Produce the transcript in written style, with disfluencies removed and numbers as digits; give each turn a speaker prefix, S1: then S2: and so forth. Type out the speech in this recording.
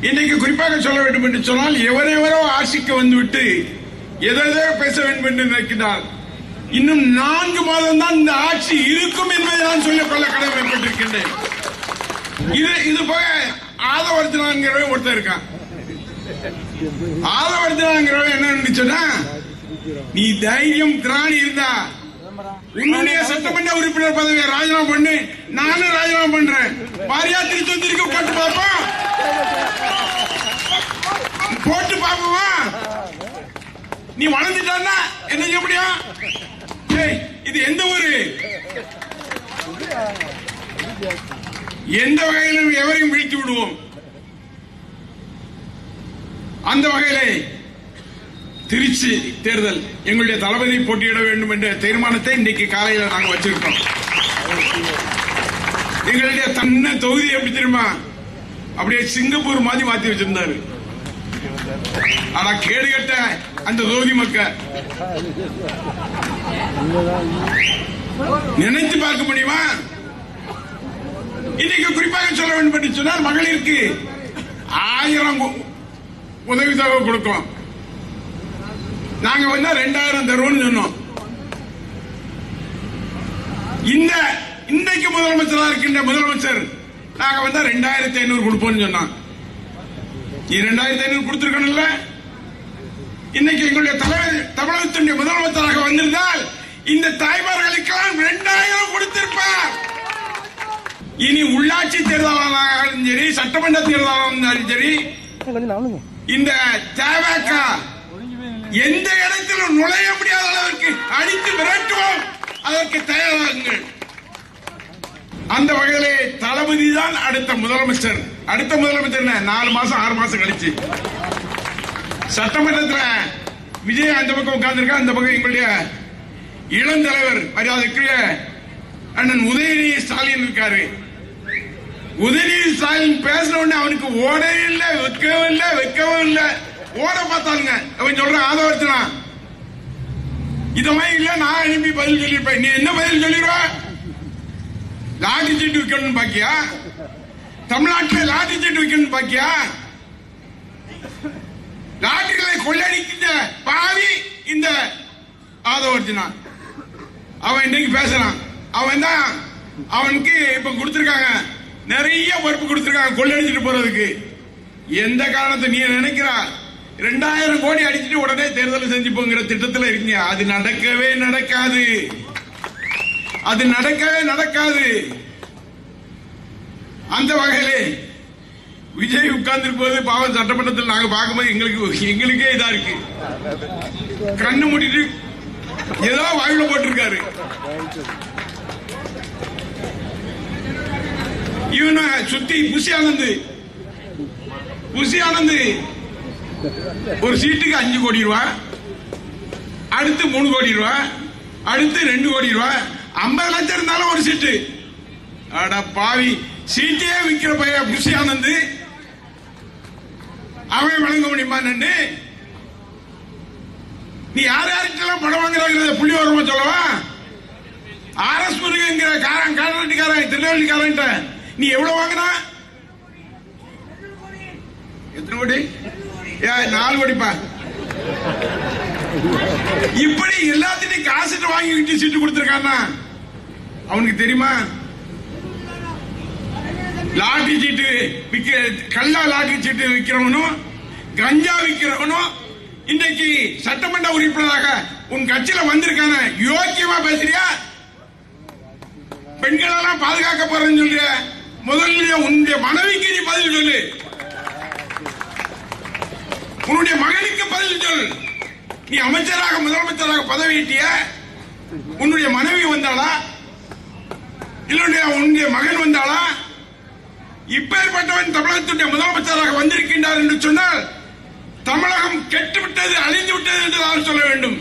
S1: இன்னைக்கு குறிப்பாக சொல்ல வேண்டும் என்று சொன்னால் எவரெவரோ ஆட்சிக்கு வந்துவிட்டு எதோ பேச வேண்டும் என்று நினைக்கிறார். இன்னும் 4 மாதம் தான் இந்த ஆட்சி இருக்கும் என்பதை நான் சொல்லிக்கொள்ள கடமைப்பட்டிருக்கின்றேன். இது போக ஆதவர்த்தனாங்கிறவன் ஒருத்தர் இருக்கான். ஆதவர்த்தனாங்கிறவன் என்ன சொன்னா, நீ தைரியம் திராணி இருந்தா உன்னுடைய சட்டமன்ற உறுப்பினர் பதவியை ராஜினாமா பண்ணு, நானும் ராஜினாமா பண்றேன், பாரியா திருச்செந்தூருக்கு போட்டு பார்ப்போம், போட்டு பார்ப்போமா? நீ வளர்ந்துட்டான்னா என்ன செய்ய முடியும்? இது எந்த ஊரு? எந்த வகையிலும் எவரையும் வீழ்த்தி விடுவோம். அந்த வகையிலே திருச்சி தேர்தல் எங்களுடைய தளபதி போட்டியிட வேண்டும் என்ற தீர்மானத்தை இன்றைக்கு காலையில் நாங்கள் வச்சிருக்கோம். எங்களுடைய தன்ன தொகுதி எப்படி தெரியுமா, அப்படியே சிங்கப்பூர் மாதிரி மாத்தி வச்சிருந்தாரு. ஆனா கேடு கட்ட அந்த தொகுதி மக்கள் நினைத்து பார்க்க முடியுமா? இன்னைக்கு குறிப்பாக சொல்ல வேண்டும் என்று சொன்னால், மகளிருக்கு 1000 உதவித்தொகை கொடுக்கும். நாங்க வந்தா 2000 தருவோம்னு சொன்னோம். இன்றைக்கு முதலமைச்சராக இருக்கின்ற முதலமைச்சர் நாங்க வந்தா 2500 கொடுப்போம்னு சொன்னான். நீ 2500 கொடுத்திருக்கணும்ல. இன்னைக்கு எங்களுடைய தமிழகத்தினுடைய முதலமைச்சராக வந்திருந்தால் இந்த தாய்மார்களுக்கெல்லாம் 2000 கொடுத்திருப்பார். இனி உள்ளாட்சி தேர்தலாலும் சரி, சட்டமன்ற தேர்தலாலும் சரி, இந்த தேவக எந்த இடத்திலும் நுழைய முடியாத அளவிற்கு அடித்து விரட்டுவோம். அதற்கு தயாராகுங்கள். அந்த வகையிலே தளபதி தான் அடுத்த முதலமைச்சர். அடுத்த முதலமைச்சர் 4 மாசம் 6 மாசம் கழிச்சு சட்டமன்றத்தில் விஜய் அந்த பக்கம் உட்கார்ந்திருக்கா, அந்த பக்கம் எங்களுடைய இளம் தலைவர் மரியாதைக்குரிய அண்ணன் உதயநிதி ஸ்டாலின் இருக்காரு. உதயநிதி ஸ்டாலின் பேசின உடனே அவனுக்கு ஓடவே இல்லை, வைக்கவும் இல்லை. ஓட பார்த்தாலுங்க அவன் சொல்ற ஆதரவர்த்தனா இத மாதிரி இல்ல, நான் அனுப்பி பதில் சொல்லிருப்பேன். நீ என்ன பதில் சொல்லிடுவ? லாட்டரி சீட்டு விற்கணும் பாக்கியா? தமிழ்நாட்டில் லாட்டரி சீட்டு விற்கணும் பாக்கியா? லாட்டரிகளை கொள்ளடிக்கின்ற பாவி இந்த ஆதவர்த்தனா. அவன் இன்னைக்கு பேசுறான். அவன் தான் அவனுக்கு இப்ப கொடுத்திருக்காங்க, நிறைய பொறுப்பு கொடுத்திருக்காங்க கொள்ளடிச்சிட்டு போறதுக்கு. எந்த காரணத்தை நீ நினைக்கிறா 2000 கோடி அடிச்சுட்டு உடனே தேர்தல் செஞ்சுப்போங்கிற திட்டத்தில் இருக்கீங்க. அது நடக்கவே நடக்காது. அது நடக்கவே நடக்காது. அந்த வகையிலே விஜய் உட்கார்ந்து போது பாவம் சட்டமன்றத்தில் நாங்க பார்க்கும்போது எங்களுக்கே இதா இருக்கு. கண்ணு மூடிட்டு ஏதோ வாயில போட்டிருக்காரு. இவனை சுத்தி புசி ஆனந்த் ஒரு சீட்டுக்கு 5 கோடி ரூபாய், அடுத்து 3 கோடி ரூபாய், அடுத்து 2 கோடி ரூபாய், 50 லட்சம் இருந்தாலும் ஒரு சீட்டு. அட பாவி, சீட்டே விற்கிற பையன் புசி ஆனந்த் அவன் வழங்க முடியுமா? நீ யாருக்கெல்லாம் படம் வாங்குறாங்க புள்ளி வரமா சொல்லவா? RS முருகங்கிற காரன் திருநெல்வேலிக்காரன் நீ எவ்வளவு வாங்கினா? எத்தனை கோடி? 4 கோடிப்பா. இப்படி எல்லாத்தையும் காசுட்டு வாங்கிக்கிட்டு சீட்டு கொடுத்திருக்கானா அவனுக்கு தெரியுமா? லாட்டரி சீட்டு கல்லா லாட்டரி சீட்டு விற்கிறவனும் கஞ்சா விற்கிறவனும் இன்றைக்கு சட்டமன்ற உறுப்பினராக உன் கட்சியில வந்திருக்கான. யோக்கியமா பேசுறியா? பெண்கள் எல்லாம் பாதுகாக்க போறேன்னு சொல்றிய. முதல்ல உன்னுடைய மனைவிக்கு நீ பதில் சொல்லு. உன்னுடைய மகனுக்கு பதில் சொல். நீ அமைச்சராக முதலமைச்சராக பதவியிட்டிய, உன்னுடைய மனைவி வந்தாளா இல்ல உன்னுடைய மகன் வந்தாளா? இப்பேற்பட்டவன் தமிழகத்துடைய முதலமைச்சராக வந்திருக்கின்றார் என்று சொன்னால் தமிழகம் கெட்டுவிட்டது, அழிந்து விட்டது என்று நான் சொல்ல வேண்டும்.